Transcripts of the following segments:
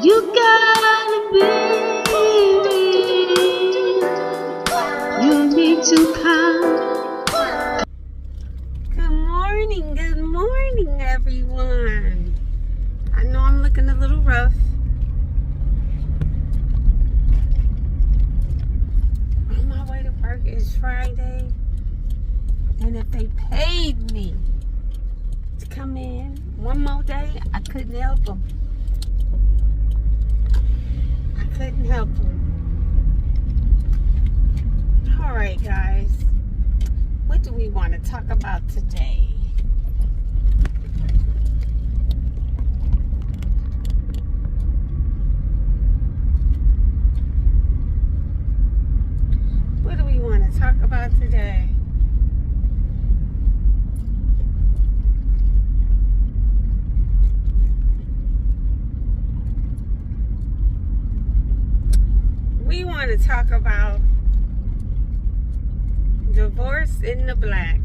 You gotta be real. You need to come. Good morning, everyone. I know I'm looking a little rough. On my way to work. It's Friday. And if they paid me to come in one more day, I couldn't help them. All right, guys. What do we want to talk about today? What do we want to talk about today? We want to talk about divorce in the black.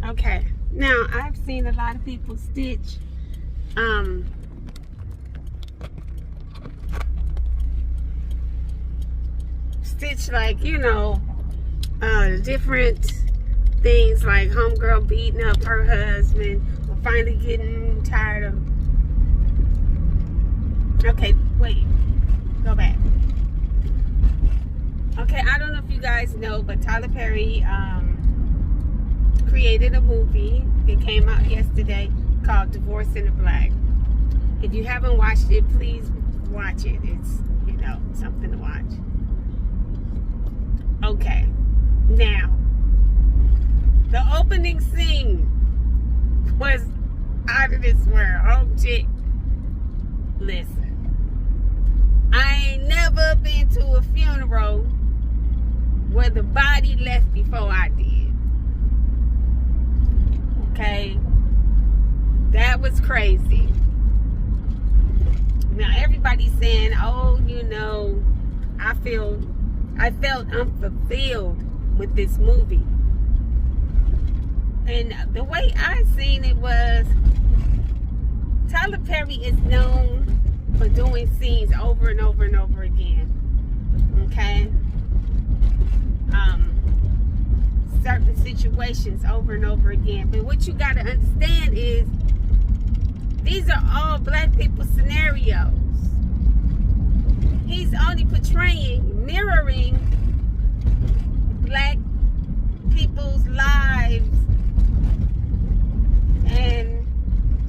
Okay, now I've seen a lot of people stitch like, you know, different things like homegirl beating up her husband or finally getting tired of. Okay, wait. Go back. Okay, I don't know if you guys know, but Tyler Perry created a movie. It came out yesterday called Divorce in the Black. If you haven't watched it, please watch it. It's, you know, something to watch. Okay, now, the opening scene was out of this world. Oh, chick, listen. I ain't never been to a funeral where the body left before I did. Okay? That was crazy. Now everybody's saying, oh, you know, I felt unfulfilled with this movie. And the way I seen it was, Tyler Perry is known for doing scenes over and over and over again. Okay? Certain situations over and over again. But what you gotta understand is these are all black people scenarios. He's only mirroring black people's lives. And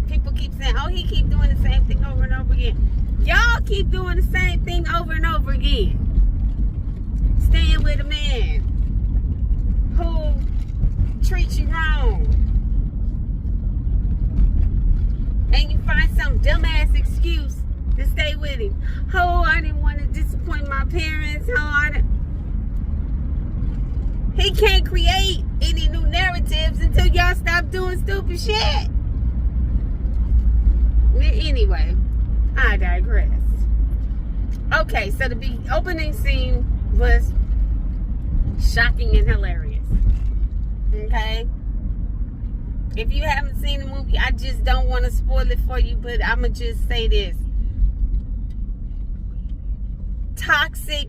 people keep saying, oh, he keep doing the same thing over and over again. Y'all keep doing the same thing over and over again. Staying with a man who treats you wrong. And you find some dumbass excuse to stay with him. Oh, I didn't want to disappoint my parents. He can't create any new narratives until y'all stop doing stupid shit. Anyway, I digress. Okay, so the opening scene was shocking and hilarious. Okay? If you haven't seen the movie, I just don't want to spoil it for you, but I'm going to just say this. Toxic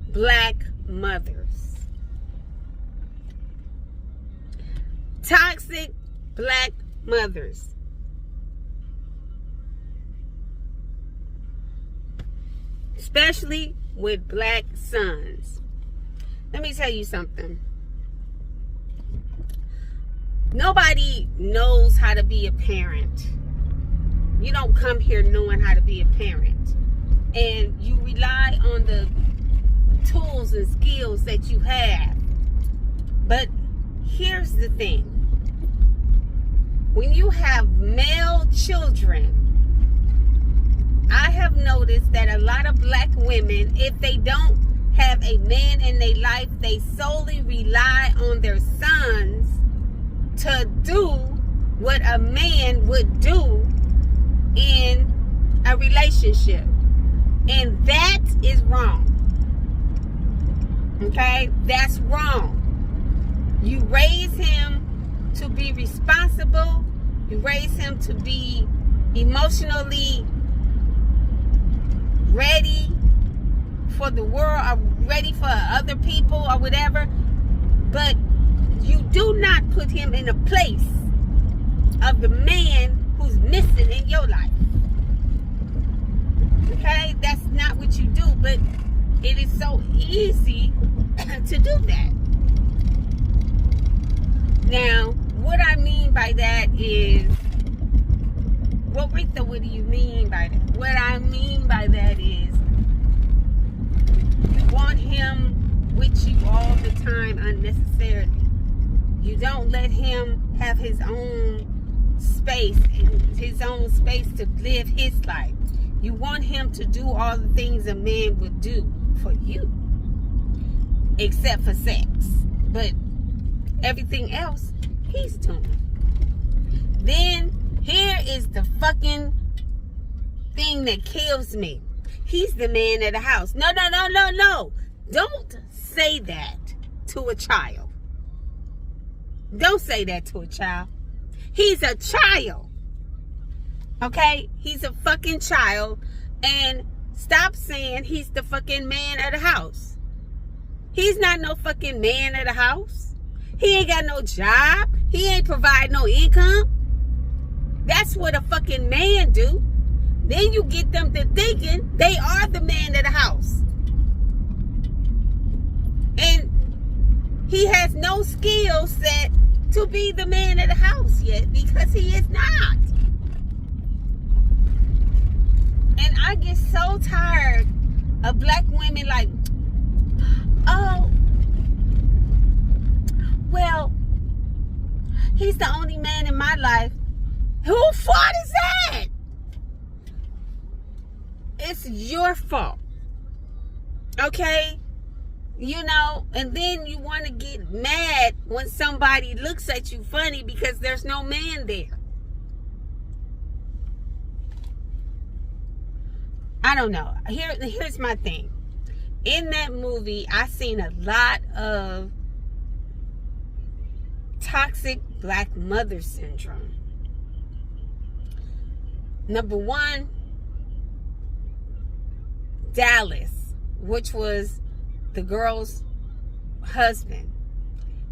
black mothers. Toxic black mothers. Especially with black sons. Let me tell you something. Nobody knows how to be a parent. You don't come here knowing how to be a parent. And you rely on the tools and skills that you have. But here's the thing. When you have male children, I have noticed that a lot of black women, if they don't have a man in their life, they solely rely on their sons to do what a man would do in a relationship. And that is wrong. Okay? That's wrong. You raise him to be responsible. You raise him to be emotionally ready for the world or ready for other people or whatever, but you do not put him in a place of the man who's missing in your life. Okay? That's not what you do, but it is so easy to do that. Now, what I mean by that is, well, Rita, what do you mean by that? What I mean by that is, you want him with you all the time unnecessarily. You don't let him have his own space, to live his life. You want him to do all the things a man would do for you, except for sex. But everything else, he's doing. Then, here is the fucking thing that kills me. He's the man of the house. No. Don't say that to a child. Don't say that to a child. He's a child. Okay? He's a fucking child. And stop saying he's the fucking man of the house. He's not no fucking man of the house. He ain't got no job. He ain't provide no income. That's what a fucking man do. Then you get them to thinking they are the man of the house. And he has no skill set to be the man of the house yet, because he is not. And I get so tired of black women like, oh, well, he's the only man in my life. Whose fault is that? It's your fault. Okay? You know, and then you want to get mad when somebody looks at you funny because there's no man there. I don't know. Here's my thing. In that movie, I seen a lot of toxic black mother syndrome. Number one, Dallas, which was the girl's husband.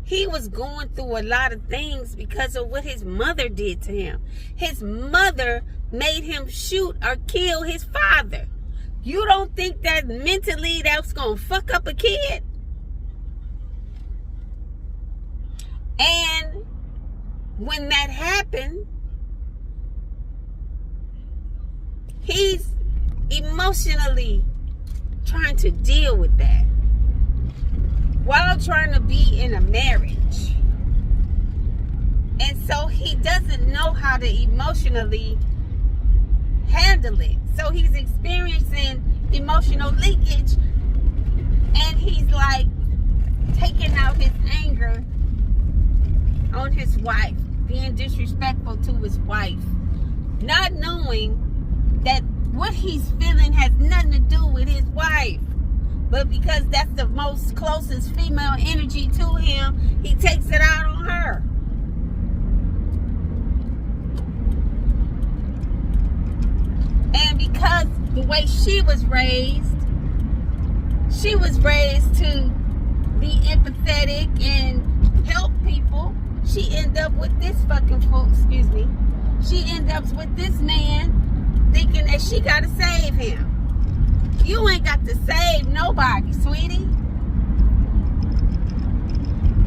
He was going through a lot of things because of what his mother did to him. His mother made him shoot or kill his father. You don't think that mentally that's going to fuck up a kid? And when that happened, he's emotionally trying to deal with that while trying to be in a marriage. And so he doesn't know how to emotionally handle it. So he's experiencing emotional leakage, and he's like taking out his anger on his wife, being disrespectful to his wife, not knowing that what he's feeling has nothing to do with his wife. But because that's the most closest female energy to him, he takes it out on her. And because the way she was raised to be empathetic and help people, she ended up with this fucking fool, she ended up with this man thinking that she got to save him. You ain't got to save nobody, sweetie.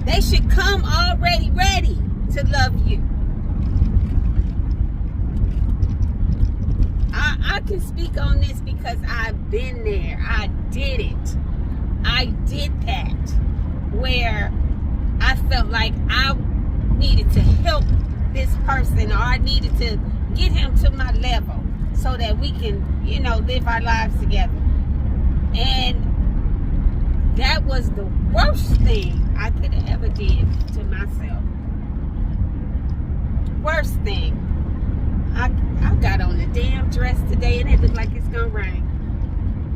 They should come already ready to love you. I can speak on this because I've been there. I did it. I did that. Where I felt like I needed to help this person, or I needed to get him to my level so that we can, live our lives together. And that was the worst thing I could have ever did to myself. Worst thing. I got on a damn dress today and it looked like it's gonna rain.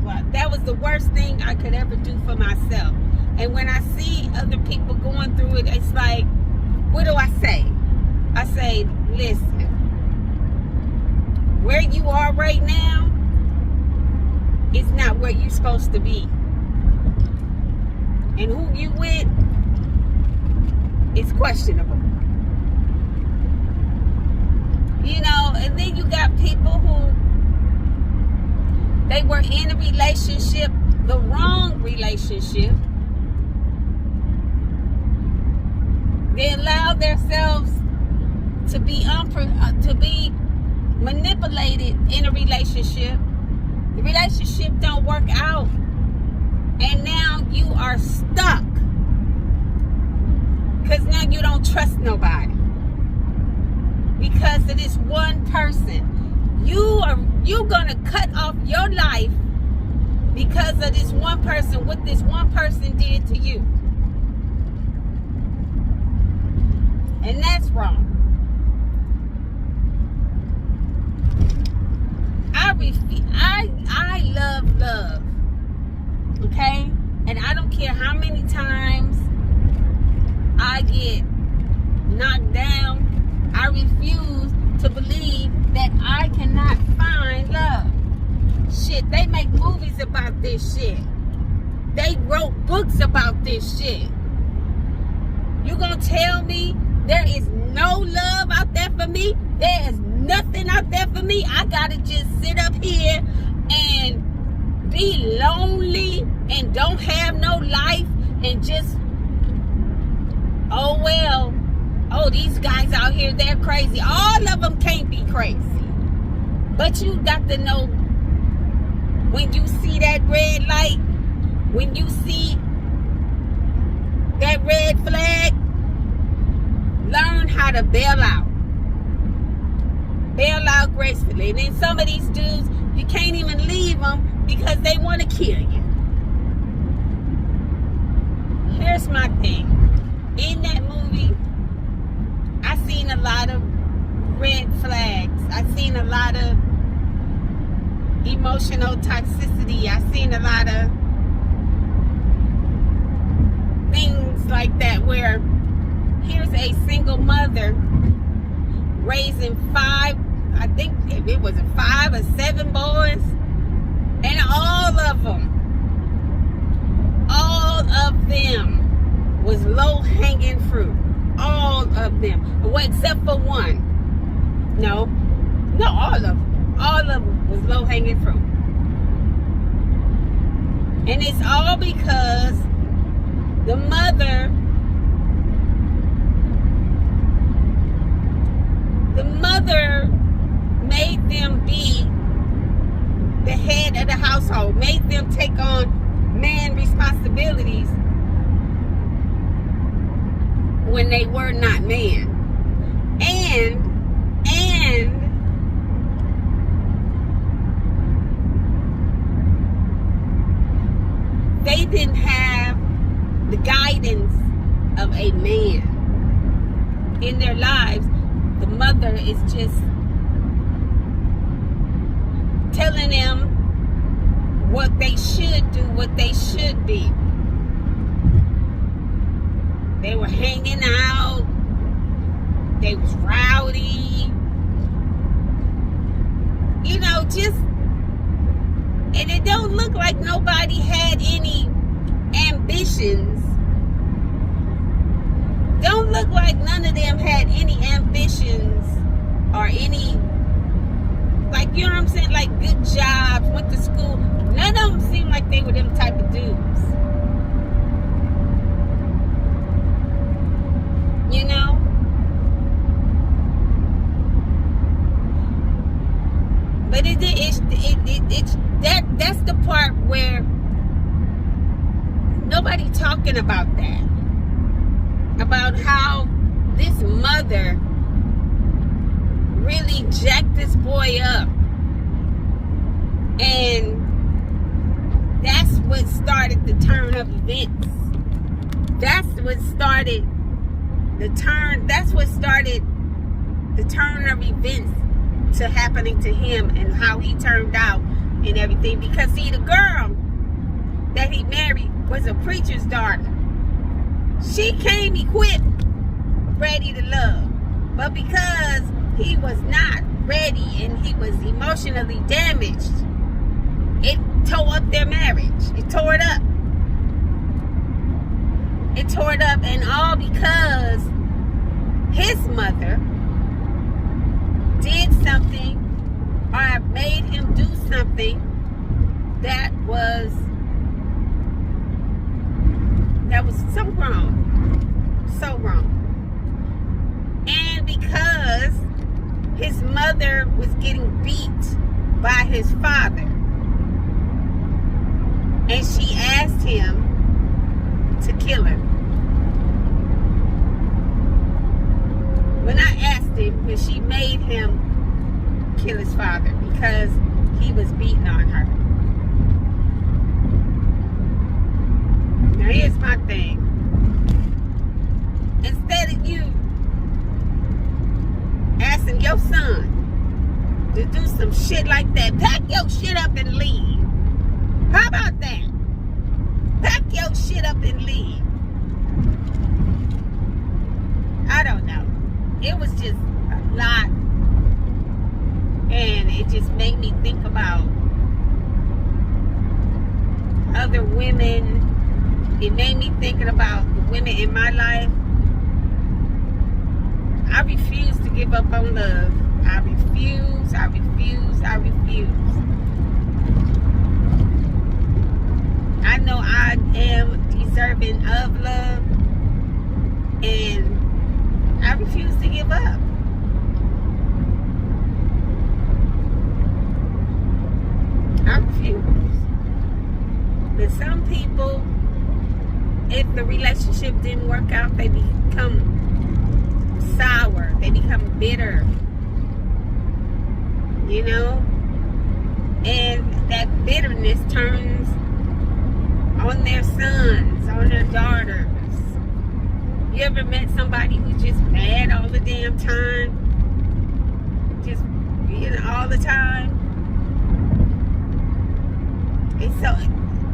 Well, that was the worst thing I could ever do for myself. And when I see other people going through it, it's like, what do I say? I say, listen, where you are right now where you're supposed to be. And who you with is questionable. You know, and then you got people who, they were in a relationship, the wrong relationship. They allow themselves to be manipulated in a relationship. The relationship don't work out, and now you are stuck because now you don't trust nobody because of this one person. You're gonna cut off your life because of this one person, what this one person did to you. And that's wrong. I love. Okay? And I don't care how many times I get knocked down. I refuse to believe that I cannot find love. Shit, they make movies about this shit. They wrote books about this shit. You gonna tell me there is no love out there for me? There is nothing out there for me? I gotta just sit up here and be lonely and don't have no life and just, oh well, oh these guys out here, they're crazy. All of them can't be crazy. But you got to know when you see that red light, when you see that red flag, learn how to bail out. Bail out gracefully. And then some of these dudes, you can't even leave them because they want to kill you. Here's my thing. In that movie, I seen a lot of red flags. I seen a lot of emotional toxicity. I seen a lot of things like that where here's a single mother raising 5, I think it was 5 or 7 boys, and all of them was low-hanging fruit. All of them, well, except for one. No, all of them. All of them was low-hanging fruit. And it's all because the mother made them be the head of the household, made them take on man responsibilities when they were not man. And they didn't have the guidance of a man in their lives. The mother is just telling them what they should do, what they should be. They were hanging out. They was rowdy. You know, just, and it don't look like nobody had any ambitions. Don't look like none of them had any ambitions or any, like, you know what I'm saying, like good jobs, went to school. None of them seemed like they were them type of dudes. You know? But that's the part where nobody talking about that. About how this mother really jacked this boy up. And that's what started the turn of events. That's what started the turn of events to happening to him and how he turned out and everything. Because see, the girl that he married was a preacher's daughter. She came equipped, ready to love. But because he was not ready and he was emotionally damaged, it tore up their marriage. It tore it up. It tore it up, and all because his mother did something or made him do something that was so wrong. So wrong. And because his mother was getting beat by his father, and she asked him to kill her. When I asked him, when she made him kill his father because he was beating on her. Now here's my thing. Instead of you asking your son to do some shit like that, pack your shit up and leave. How about that? Pack your shit up and leave. I don't know. It was just a lot. And it just made me think about other women. It made me thinking about the women in my life. I refuse to give up on love. I refuse. I know I am deserving of love, and I refuse to give up. I refuse. But some people, if the relationship didn't work out, they become sour. They become bitter. You know? And that bitterness turns on their sons, on their daughters. You ever met somebody who's just mad all the damn time? Just, all the time?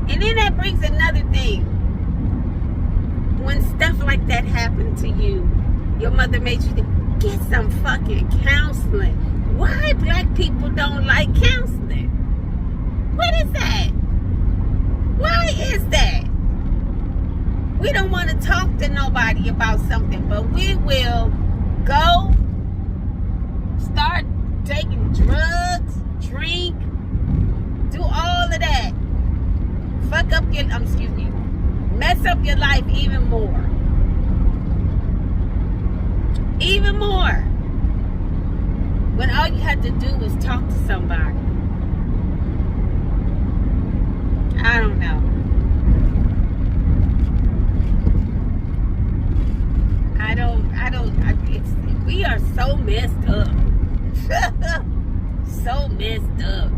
And then that brings another thing. When stuff like that happened to you, your mother made you get some fucking counseling. Why black people don't like counseling? What is that? Why is that? We don't want to talk to nobody about something, but we will go start taking drugs, drink, do all of that. Fuck up your, mess up your life even more. Even more. When all you had to do was talk to somebody. I don't know. We are so messed up. So messed up.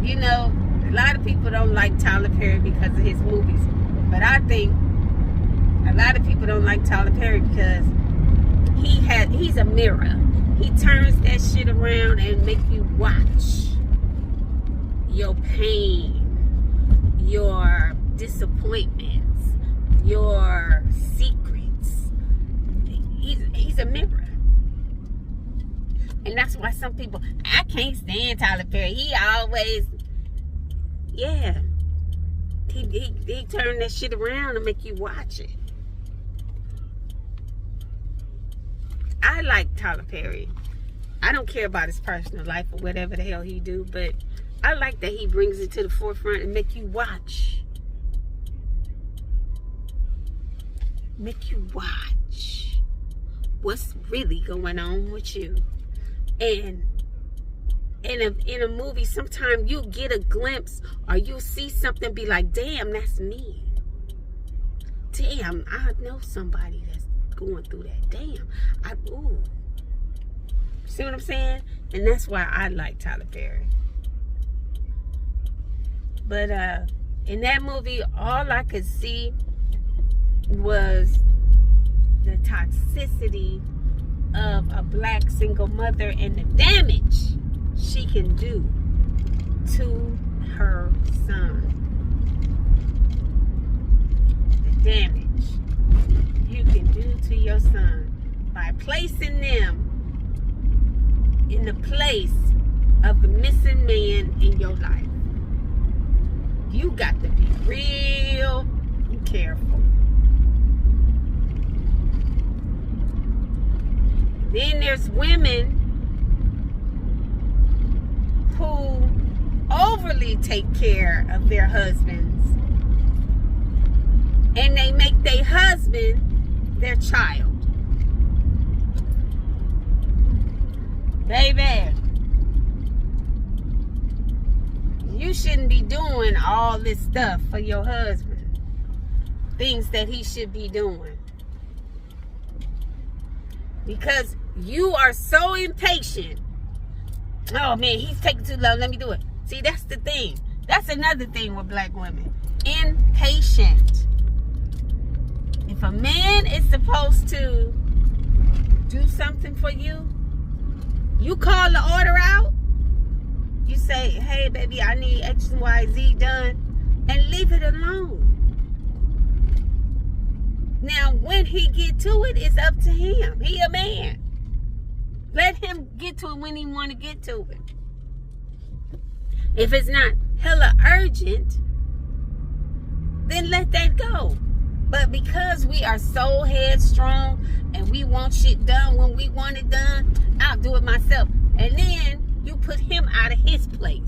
You know, a lot of people don't like Tyler Perry because of his movies. But I think a lot of people don't like Tyler Perry because he's a mirror. He turns that shit around and make you watch your pain, your disappointments, your secrets. He's a mirror. And that's why some people, I can't stand Tyler Perry. He always, he turned that shit around and make you watch it. I like Tyler Perry. I don't care about his personal life or whatever the hell he do, but I like that he brings it to the forefront and make you watch. Make you watch what's really going on with you. And in a movie, sometimes you'll get a glimpse or you'll see something, be like, damn, that's me. Damn, I know somebody that's going through that. Damn. See what I'm saying? And that's why I like Tyler Perry. But in that movie, all I could see was the toxicity of a black single mother and the damage she can do to her son. The damage you can do to your son by placing them in the place of the missing man in your life. You got to be real careful. Then there's women who overly take care of their husbands, and they make their husband their child. Baby, you shouldn't be doing all this stuff for your husband. Things that he should be doing. Because you are so impatient. Oh man, he's taking too long. Let me do it. See, that's the thing. That's another thing with black women. Impatient. If a man is supposed to do something for you, you call the order out. You say, hey baby, I need X and Y, Z done, and leave it alone. Now, when he get to it, it's up to him. He a man. Let him get to it when he want to get to it. If it's not hella urgent, then let that go. But because we are so headstrong and we want shit done when we want it done, I'll do it myself. And then you put him out of his place.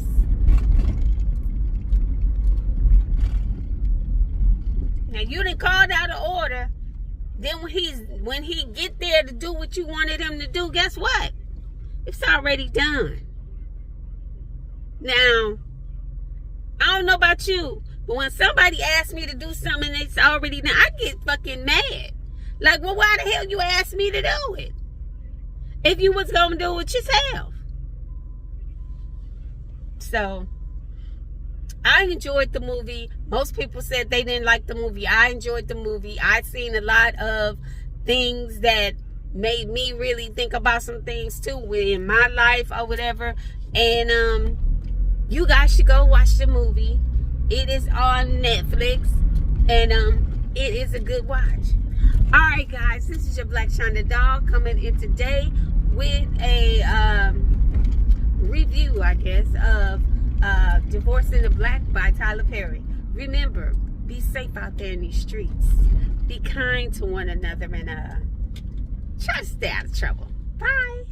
Now you done called out an order. Then when he get there to do what you wanted him to do, guess what? It's already done. Now, I don't know about you, but when somebody asks me to do something and it's already done, I get fucking mad. Like, well, why the hell you asked me to do it? If you was gonna do it yourself. So, I enjoyed the movie. Most people said they didn't like the movie. I enjoyed the movie. I seen a lot of things that made me really think about some things too in my life or whatever. And you guys should go watch the movie. It is on Netflix, and it is a good watch. All right, guys, this is your Black Shonda Dog coming in today with a review, I guess, of Divorcing the Black by Tyler Perry. Remember, be safe out there in these streets. Be kind to one another, and try to stay out of trouble. Bye.